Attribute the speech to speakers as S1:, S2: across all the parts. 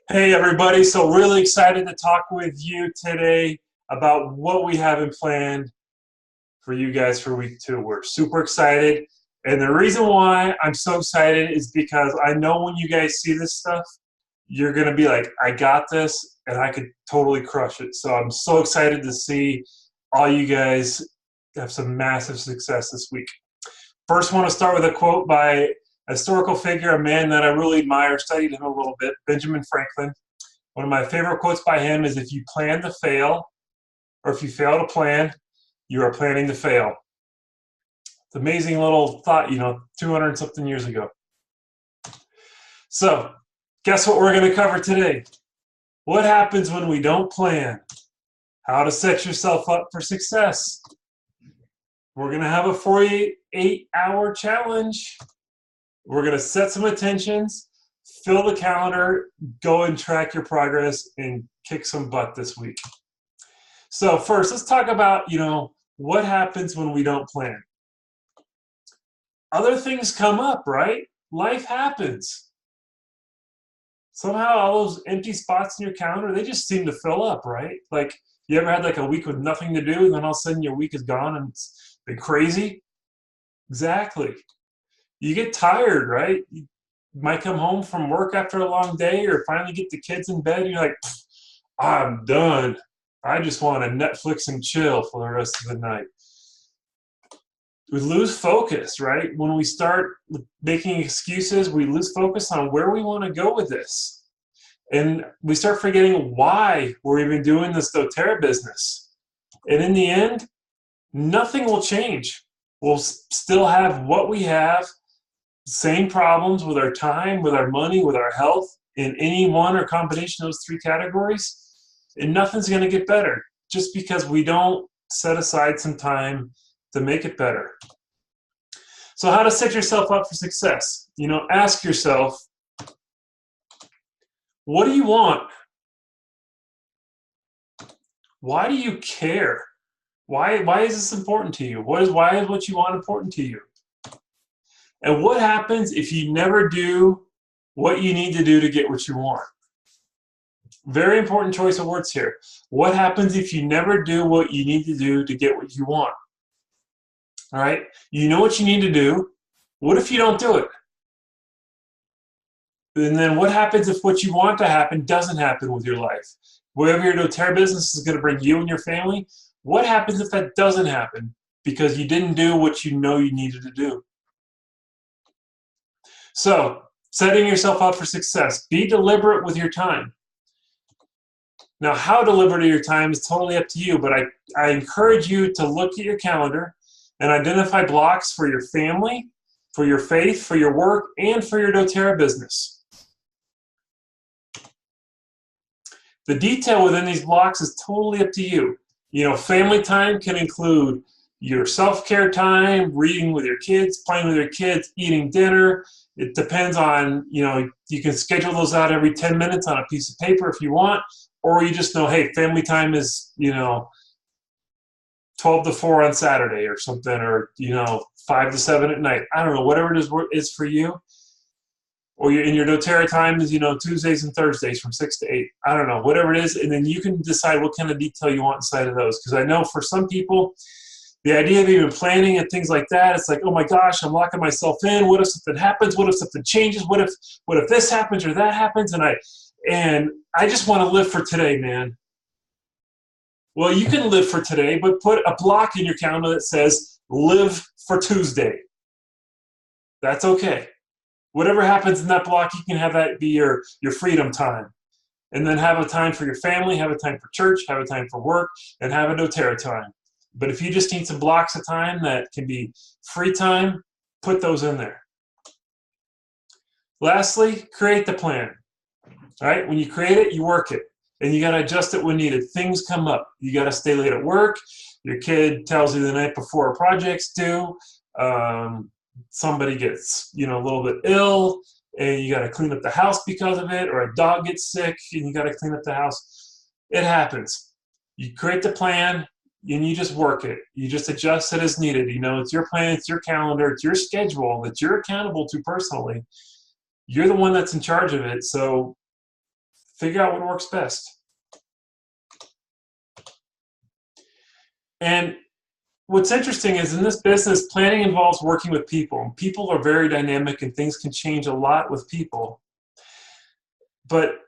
S1: Hey everybody, so really excited to talk with you today about what we have in plan for you guys for week 2. We're super excited, and the reason why I'm so excited is because I know when you guys see this stuff, you're going to be like, I got this, and I could totally crush it. So I'm so excited to see all you guys have some massive success this week. First, I want to start with a quote by a historical figure, a man that I really admire, studied him a little bit, Benjamin Franklin. One of my favorite quotes by him is, if you plan to fail, or if you fail to plan, you are planning to fail. It's an amazing little thought, 200 and something years ago. So, guess what we're going to cover today? What happens when we don't plan? How to set yourself up for success. We're going to have a 48-hour challenge. We're going to set some intentions, fill the calendar, go and track your progress, and kick some butt this week. So first, let's talk about, what happens when we don't plan. Other things come up, right? Life happens. Somehow all those empty spots in your calendar, they just seem to fill up, right? Like, you ever had like a week with nothing to do, and then all of a sudden your week is gone and it's been crazy? Exactly. You get tired, right? You might come home from work after a long day, or finally get the kids in bed, and you're like, I'm done. I just want to Netflix and chill for the rest of the night. We lose focus, right? When we start making excuses, we lose focus on where we want to go with this. And we start forgetting why we're even doing this doTERRA business. And in the end, nothing will change. We'll still have what we have, same problems with our time, with our money, with our health, in any one or combination of those 3 categories, and nothing's going to get better just because we don't set aside some time to make it better. So how to set yourself up for success? Ask yourself, what do you want? Why do you care? Why is this important to you? Why is what you want important to you? And what happens if you never do what you need to do to get what you want? Very important choice of words here. What happens if you never do what you need to do to get what you want? All right? You know what you need to do. What if you don't do it? And then what happens if what you want to happen doesn't happen with your life? Wherever your doTERRA business is going to bring you and your family, what happens if that doesn't happen because you didn't do what you know you needed to do? So, setting yourself up for success. Be deliberate with your time. Now, how deliberate your time is totally up to you, but I encourage you to look at your calendar and identify blocks for your family, for your faith, for your work, and for your doTERRA business. The detail within these blocks is totally up to you. Family time can include your self-care time, reading with your kids, playing with your kids, eating dinner. It depends on, you can schedule those out every 10 minutes on a piece of paper if you want, or you just know, hey, family time is, 12 to 4 on Saturday or something, or, 5 to 7 at night. I don't know, whatever it is for you. Or in your doTERRA time is, Tuesdays and Thursdays from 6 to 8. I don't know, whatever it is. And then you can decide what kind of detail you want inside of those. Because I know for some people, the idea of even planning and things like that, it's like, oh my gosh, I'm locking myself in. What if something happens? What if something changes? What if this happens or that happens? And I just want to live for today, man. Well, you can live for today, but put a block in your calendar that says live for Tuesday. That's okay. Whatever happens in that block, you can have that be your freedom time. And then have a time for your family, have a time for church, have a time for work, and have a doTERRA time. But if you just need some blocks of time that can be free time, put those in there. Lastly, create the plan. All right, when you create it, you work it. And you got to adjust it when needed. Things come up. You got to stay late at work. Your kid tells you the night before a project's due. Somebody gets, a little bit ill, and you got to clean up the house because of it, or a dog gets sick, and you got to clean up the house. It happens. You create the plan, and you just work it. You just adjust it as needed. It's your plan, it's your calendar, it's your schedule that you're accountable to personally. You're the one that's in charge of it, so Figure out what works best. And what's interesting is in this business, planning involves working with people. People are very dynamic and things can change a lot with people. But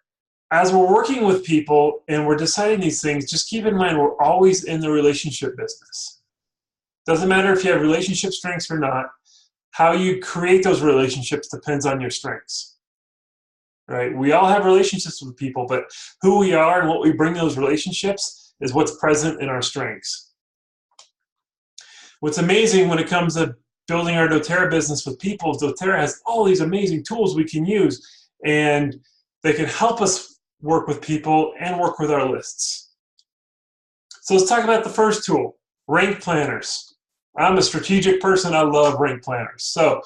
S1: as we're working with people and we're deciding these things, just keep in mind we're always in the relationship business. Doesn't matter if you have relationship strengths or not. How you create those relationships depends on your strengths. Right? We all have relationships with people, but who we are and what we bring to those relationships is what's present in our strengths. What's amazing when it comes to building our doTERRA business with people is doTERRA has all these amazing tools we can use, and they can help us work with people and work with our lists. So let's talk about the first tool, rank planners. I'm a strategic person. I love rank planners. So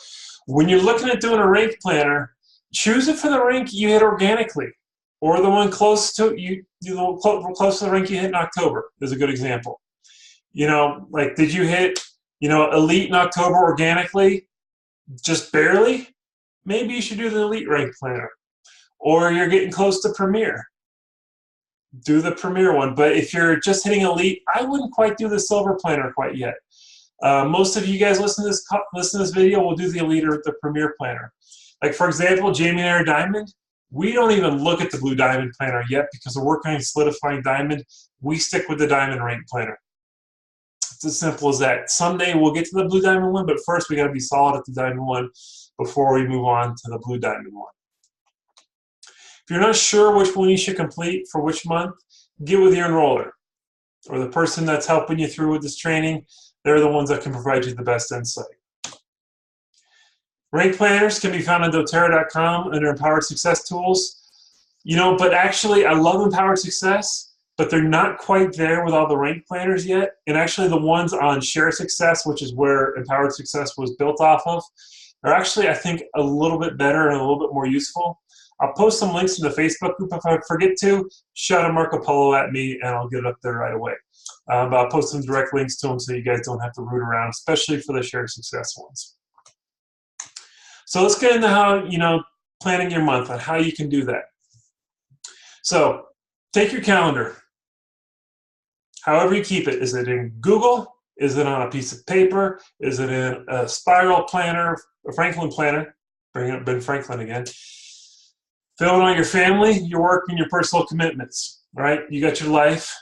S1: when you're looking at doing a rank planner, choose it for the rank you hit organically, or the one close to you, close to the rank you hit in October is a good example. Like, did you hit, elite in October organically, just barely? Maybe you should do the elite rank planner. Or you're getting close to premier. Do the premier one. But if you're just hitting elite, I wouldn't quite do the silver planner quite yet. Most of you guys listen to this video will do the elite or the premier planner. Like, for example, Jamie and I are diamond. We don't even look at the blue diamond planner yet because we're working on solidifying diamond. We stick with the diamond rank planner. It's as simple as that. Someday we'll get to the blue diamond one, but first we got to be solid at the diamond one before we move on to the blue diamond one. If you're not sure which one you should complete for which month, get with your enroller or the person that's helping you through with this training. They're the ones that can provide you the best insight. Rank planners can be found on doTERRA.com under Empowered Success Tools. But actually I love Empowered Success, but they're not quite there with all the rank planners yet. And actually the ones on Share Success, which is where Empowered Success was built off of, are actually, I think, a little bit better and a little bit more useful. I'll post some links in the Facebook group if I forget to. Shout a Marco Polo at me and I'll get it up there right away. But I'll post some direct links to them so you guys don't have to root around, especially for the Share Success ones. So let's get into how, planning your month and how you can do that. So take your calendar. However you keep it. Is it in Google? Is it on a piece of paper? Is it in a spiral planner, a Franklin planner? Bring up Ben Franklin again. Fill in all your family, your work, and your personal commitments, right? You got your life.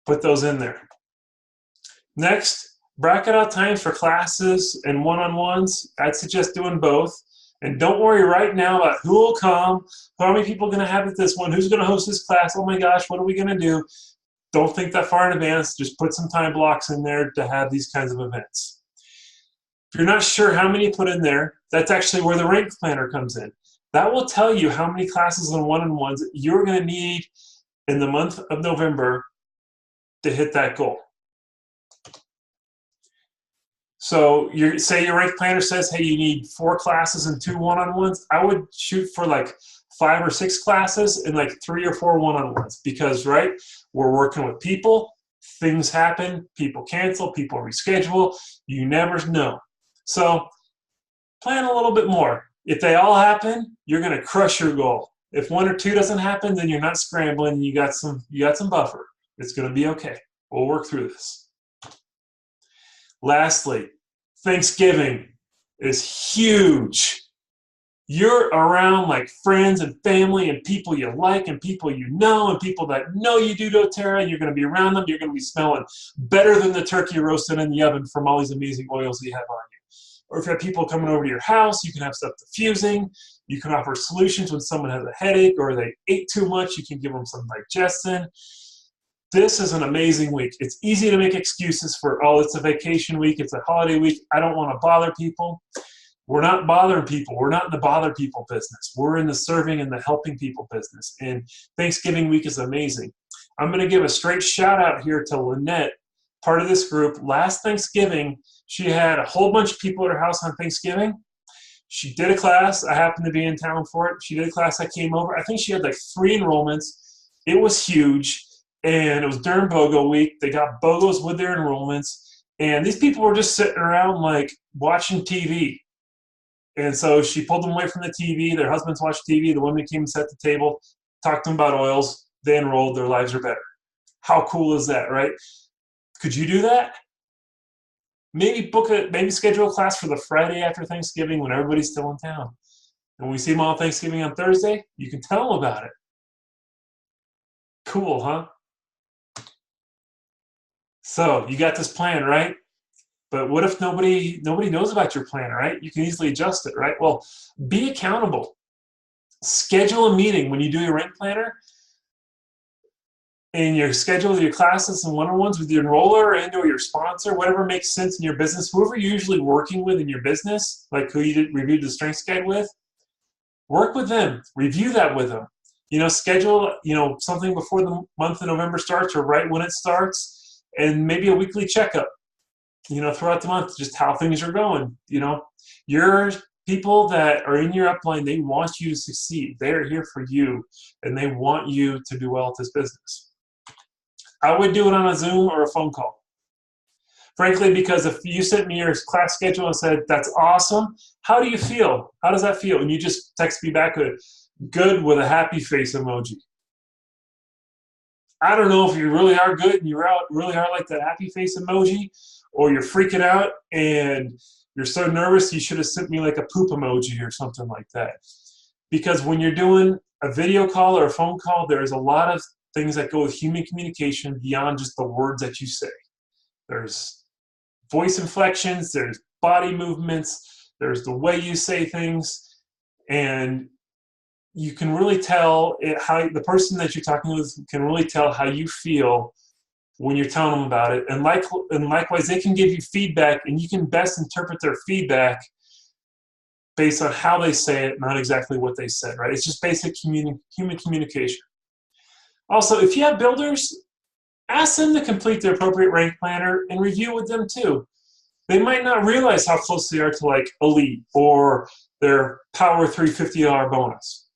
S1: Put those in there. Next, bracket out times for classes and one-on-ones. I'd suggest doing both. And don't worry right now about who will come, how many people are going to have at this one, who's going to host this class, oh my gosh, what are we going to do? Don't think that far in advance. Just put some time blocks in there to have these kinds of events. If you're not sure how many you put in there, that's actually where the rank planner comes in. That will tell you how many classes and one-on-ones you're going to need in the month of November to hit that goal. So say your rank planner says, hey, you need 4 classes and 2 one-on-ones. I would shoot for like 5 or 6 classes and like 3 or 4 one-on-ones because, right, we're working with people. Things happen. People cancel. People reschedule. You never know. So plan a little bit more. If they all happen, you're going to crush your goal. If 1 or 2 doesn't happen, then you're not scrambling. You got some buffer. It's going to be okay. We'll work through this. Lastly, Thanksgiving is huge. You're around like friends and family and people you like and people you know and people that know you do doTERRA, and you're going to be around them. You're going to be smelling better than the turkey roasted in the oven from all these amazing oils that you have on you. Or if you have people coming over to your house, you can have stuff diffusing. You can offer solutions when someone has a headache or they ate too much. You can give them some digestion. This is an amazing week. It's easy to make excuses for, oh, it's a vacation week, it's a holiday week, I don't want to bother people. We're not bothering people. We're not in the bother people business. We're in the serving and the helping people business. And Thanksgiving week is amazing. I'm going to give a straight shout out here to Lynette, part of this group. Last Thanksgiving, she had a whole bunch of people at her house on Thanksgiving. She did a class. I happened to be in town for it. She did a class. I came over. I think she had like 3 enrollments. It was huge. And it was during BOGO week. They got BOGOs with their enrollments. And these people were just sitting around like watching TV. And so she pulled them away from the TV. Their husbands watched TV. The women came and sat at the table. talk to them about oils, they enrolled, their lives are better. How cool is that, right? Could you do that? Maybe schedule a class for the Friday after Thanksgiving when everybody's still in town. And when we see them all Thanksgiving on Thursday, you can tell them about it. Cool, huh? So you got this plan, right? But what if nobody knows about your plan, right? You can easily adjust it, right? Well, be accountable. Schedule a meeting when you do your rent planner, and your schedule your classes and one-on-ones with your enroller and or your sponsor, whatever makes sense in your business, whoever you're usually working with in your business, like who you reviewed the strengths guide with, work with them, review that with them. Schedule, something before the month of November starts or right when it starts, and maybe a weekly checkup, throughout the month, just how things are going. Your people that are in your upline, they want you to succeed. They're here for you, and they want you to do well at this business. I would do it on a Zoom or a phone call. Frankly, because if you sent me your class schedule and said, that's awesome, how do you feel? How does that feel? And you just text me back good with a happy face emoji. I don't know if you really are good and you really are like that happy face emoji, or you're freaking out and you're so nervous you should have sent me like a poop emoji or something like that. Because when you're doing a video call or a phone call, there's a lot of things that go with human communication beyond just the words that you say. There's voice inflections, there's body movements, there's the way you say things, and you can really tell how the person that you're talking with can really tell how you feel when you're telling them about it. And likewise, they can give you feedback, and you can best interpret their feedback based on how they say it, not exactly what they said, right? It's just basic human communication. Also, if you have builders, ask them to complete the appropriate rank planner and review with them too. They might not realize how close they are to like elite or their power $350 bonus.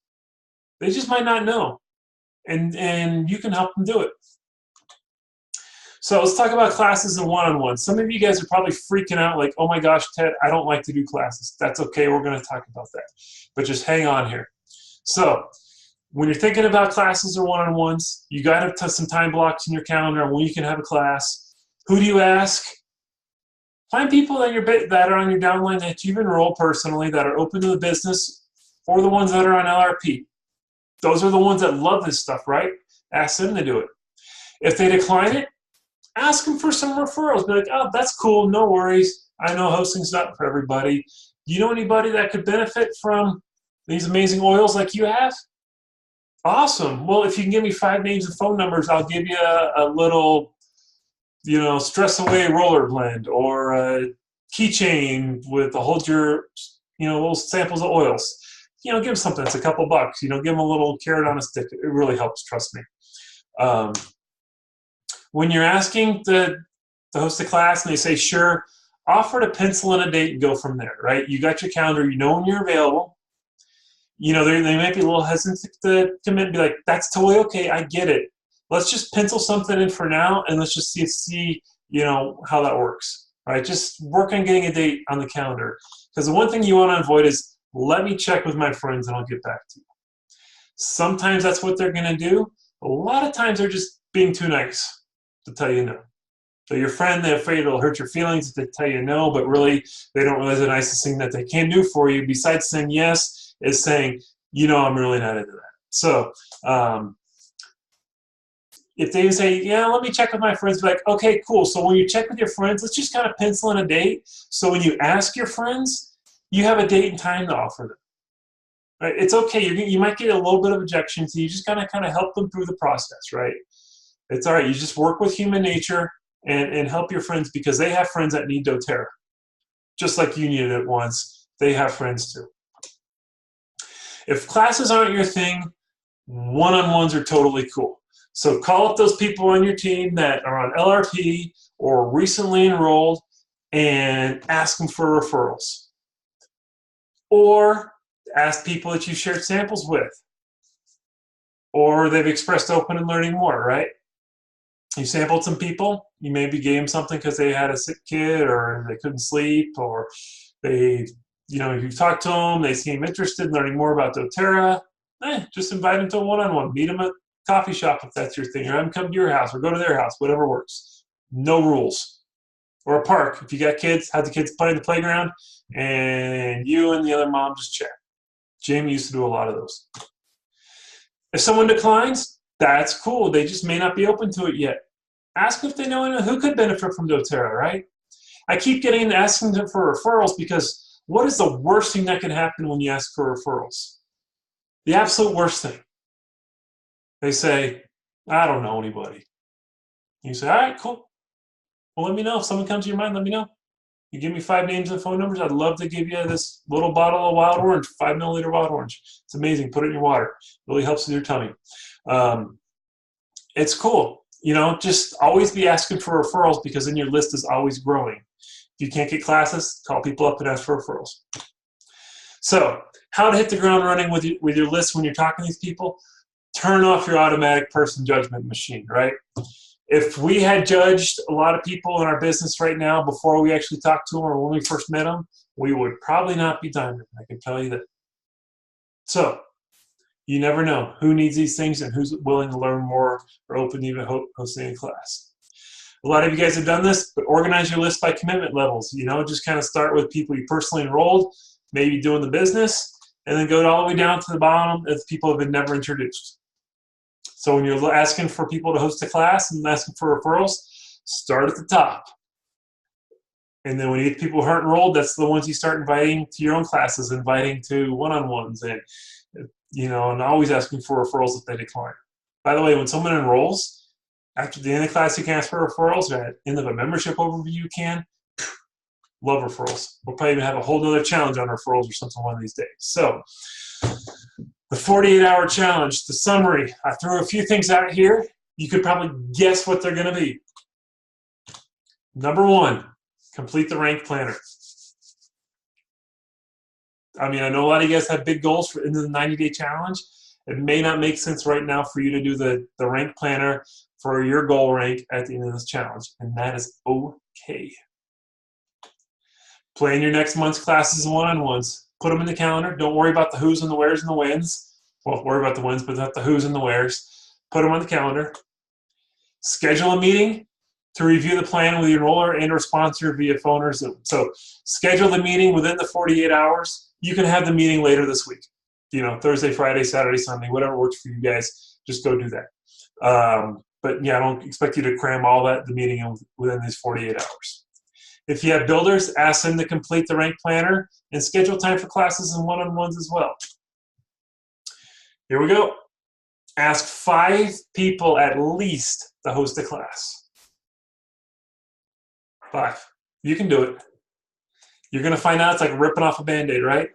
S1: They just might not know, and you can help them do it. So let's talk about classes and one-on-ones. Some of you guys are probably freaking out like, oh my gosh, Ted, I don't like to do classes. That's okay, we're gonna talk about that. But just hang on here. So when you're thinking about classes or one-on-ones, you got to put some time blocks in your calendar on when you can have a class. Who do you ask? Find people that are on your downline that you've enrolled personally, that are open to the business, or the ones that are on LRP. Those are the ones that love this stuff, right? Ask them to do it. If they decline it, ask them for some referrals. Be like, oh, that's cool, no worries. I know hosting's not for everybody. Do you know anybody that could benefit from these amazing oils like you have? Awesome. Well, if you can give me 5 names and phone numbers, I'll give you a little, stress away roller blend or a keychain with to hold your, little samples of oils. Give them something. It's a couple bucks. Give them a little carrot on a stick. It really helps. Trust me. When you're asking to host a class and they say sure, offer to pencil in a date and go from there. Right? You got your calendar. You know when you're available. They might be a little hesitant to commit and be like, that's totally okay, I get it. Let's just pencil something in for now, and let's just see how that works. All right, just work on getting a date on the calendar. Because the one thing you want to avoid is, let me check with my friends and I'll get back to you. Sometimes that's what they're going to do. A lot of times they're just being too nice to tell you no. So your friend, they're afraid it'll hurt your feelings if they tell you no, but really they don't realize the nicest thing that they can do for you, besides saying yes, is saying, I'm really not into that. So if they say, yeah, let me check with my friends, be like, okay, cool. So when you check with your friends, let's just kind of pencil in a date. So when you ask your friends, you have a date and time to offer them. Right? It's okay. You might get a little bit of rejection, so you just kind of help them through the process, right? It's all right. You just work with human nature and help your friends, because they have friends that need doTERRA. Just like you needed it once, they have friends too. If classes aren't your thing, one-on-ones are totally cool. So call up those people on your team that are on LRP or recently enrolled and ask them for referrals. Or ask people that you shared samples with. Or they've expressed open and learning more, right? You sampled some people, you maybe gave them something because they had a sick kid or they couldn't sleep, or they, you talk to them, they seem interested in learning more about doTERRA. Just invite them to a one-on-one. Meet them at a coffee shop if that's your thing, or have them come to your house or go to their house, whatever works. No rules. Or a park. If you got kids, have the kids play in the playground, and you and the other mom just chat. Jamie used to do a lot of those. If someone declines, that's cool. They just may not be open to it yet. Ask if they know anyone who could benefit from doTERRA, right? I keep getting asking them for referrals because what is the worst thing that can happen when you ask for referrals? The absolute worst thing. They say, I don't know anybody. You say, all right, cool. Well, let me know. If someone comes to your mind, let me know. You give me 5 names and phone numbers, I'd love to give you this little bottle of wild orange, 5 milliliter wild orange. It's amazing. Put it in your water. Really helps with your tummy. It's cool. You know, just always be asking for referrals because then your list is always growing. If you can't get classes, call people up and ask for referrals. So, how to hit the ground running with your list when you're talking to these people? Turn off your automatic person judgment machine, right? If we had judged a lot of people in our business right now before we actually talked to them or when we first met them, we would probably not be diamond. I can tell you that. So, you never know who needs these things and who's willing to learn more or open to even hosting a class. A lot of you guys have done this, but organize your list by commitment levels. You know, just kind of start with people you personally enrolled, maybe doing the business, and then go all the way down to the bottom if people have been never introduced. So when you're asking for people to host a class and asking for referrals, start at the top. And then when you get people who aren't enrolled, that's the ones you start inviting to your own classes, inviting to one-on-ones, and you know, and always asking for referrals if they decline. By the way, when someone enrolls, after the end of the class, you can ask for referrals. Or at the end of a membership overview, you can. Love referrals. We'll probably even have a whole nother challenge on referrals or something one of these days. So, the 48-hour challenge, the summary. I threw a few things out here. You could probably guess what they're going to be. Number 1, complete the rank planner. I mean, I know a lot of you guys have big goals for into the 90-day challenge. It may not make sense right now for you to do the rank planner for your goal rank at the end of this challenge, and that is okay. Plan your next month's classes and one-on-ones. Put them in the calendar. Don't worry about the who's and the where's and the whens. Well, worry about the whens, but not the who's and the where's. Put them on the calendar. Schedule a meeting to review the plan with your enroller and or sponsor via phone or Zoom. So schedule the meeting within the 48 hours. You can have the meeting later this week. You know, Thursday, Friday, Saturday, Sunday, whatever works for you guys, just go do that. But yeah, I don't expect you to cram all the meeting within these 48 hours. If you have builders, ask them to complete the rank planner and schedule time for classes and one-on-ones as well. Here we go. Ask 5 people at least to host a class. 5. You can do it. You're going to find out it's like ripping off a Band-Aid, right?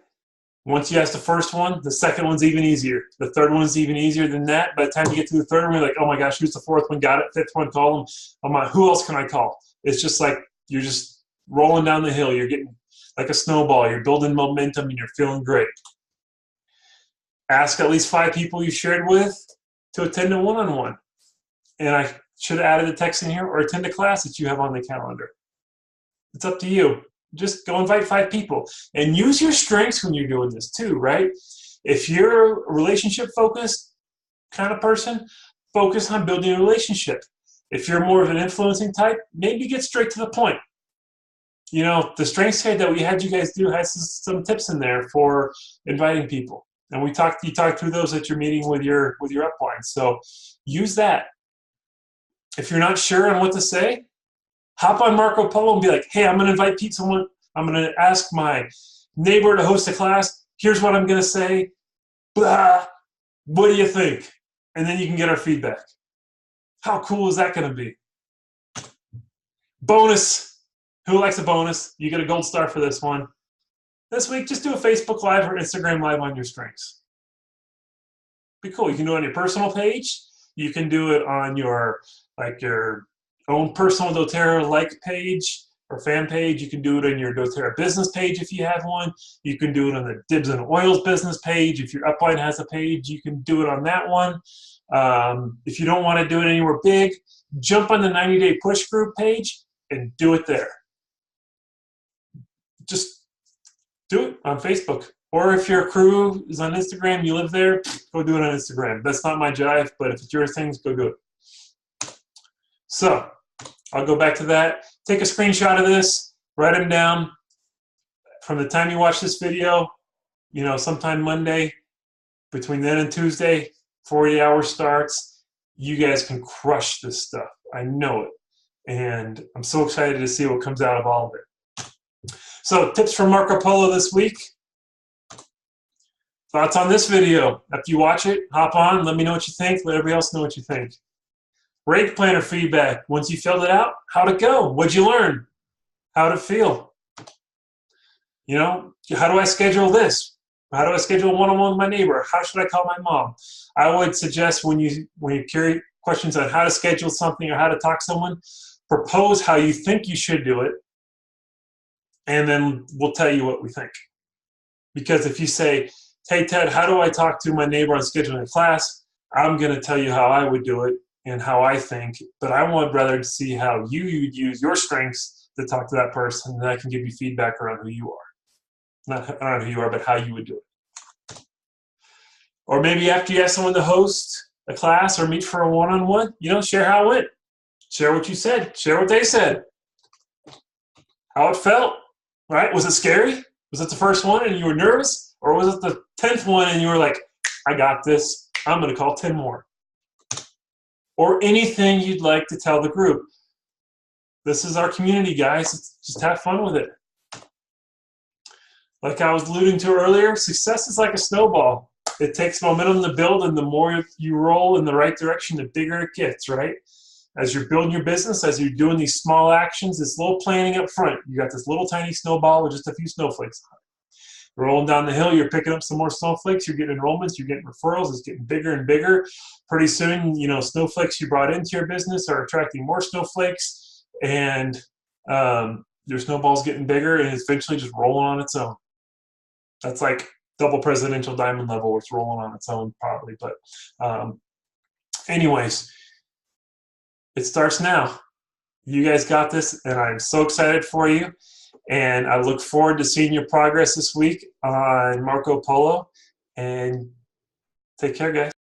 S1: Once you ask the first one, the second one's even easier. The third one's even easier than that. By the time you get to the third one, you're like, oh my gosh, who's the 4th one? Got it. 5th one, call them. Oh my, who else can I call? It's just like you're just rolling down the hill. You're getting like a snowball. You're building momentum and you're feeling great. Ask at least 5 people you shared with to attend a one-on-one. And I should have added a text in here, or attend a class that you have on the calendar. It's up to you. Just go invite 5 people. And use your strengths when you're doing this too, right? If you're a relationship-focused kind of person, focus on building a relationship. If you're more of an influencing type, maybe get straight to the point. You know, the strengths guide that we had you guys do has some tips in there for inviting people. And you talked through those at your meeting with your upline. So use that. If you're not sure on what to say, hop on Marco Polo and be like, hey, I'm going to invite someone. I'm going to ask my neighbor to host a class. Here's what I'm going to say. Blah. What do you think? And then you can get our feedback. How cool is that going to be? Bonus. Who likes a bonus? You get a gold star for this one. This week, just do a Facebook Live or Instagram Live on your strengths. Be cool. You can do it on your personal page. You can do it on your own personal doTERRA page or fan page. You can do it on your doTERRA business page if you have one. You can do it on the Dibs and Oils business page. If your upline has a page, you can do it on that one. If you don't want to do it anywhere big, jump on the 90-day push group page and do it there. Just do it on Facebook Or if your crew is on Instagram, you live there, go do it on Instagram. That's not my jive, but if it's your things, go do it. So I'll go back to that. Take a screenshot of this, write them down. From the time you watch this video, sometime Monday, between then and Tuesday, 40 hours starts. You guys can crush this stuff. I know it. And I'm so excited to see what comes out of all of it. So tips from Marco Polo this week. Thoughts on this video. After you watch it, hop on, let me know what you think, let everybody else know what you think. Rate planner feedback. Once you filled it out, how'd it go? What'd you learn? How'd it feel? How do I schedule this? How do I schedule a one-on-one with my neighbor? How should I call my mom? I would suggest when you carry questions on how to schedule something or how to talk to someone, propose how you think you should do it, and then we'll tell you what we think. Because if you say, hey, Ted, how do I talk to my neighbor on scheduling a class? I'm going to tell you how I would do it and how I think, but I would rather see how you would use your strengths to talk to that person, and I can give you feedback around who you are. Not around who you are, but how you would do it. Or maybe after you ask someone to host a class or meet for a one-on-one, share how it went. Share what you said. Share what they said. How it felt, right? Was it scary? Was it the first one and you were nervous? Or was it the 10th one and you were like, I got this. I'm going to call 10 more. Or anything you'd like to tell the group. This is our community, guys. Just have fun with it. Like I was alluding to earlier, success is like a snowball. It takes momentum to build, and the more you roll in the right direction, the bigger it gets, right? As you're building your business, as you're doing these small actions, this little planning up front, you got this little tiny snowball with just a few snowflakes on it. Rolling down the hill, you're picking up some more snowflakes, you're getting enrollments, you're getting referrals, it's getting bigger and bigger. Pretty soon, snowflakes you brought into your business are attracting more snowflakes, and your snowball's getting bigger, and it's eventually just rolling on its own. That's like double presidential diamond level, where it's rolling on its own probably. But anyways, it starts now. You guys got this, and I'm so excited for you. And I look forward to seeing your progress this week on Marco Polo. And take care, guys.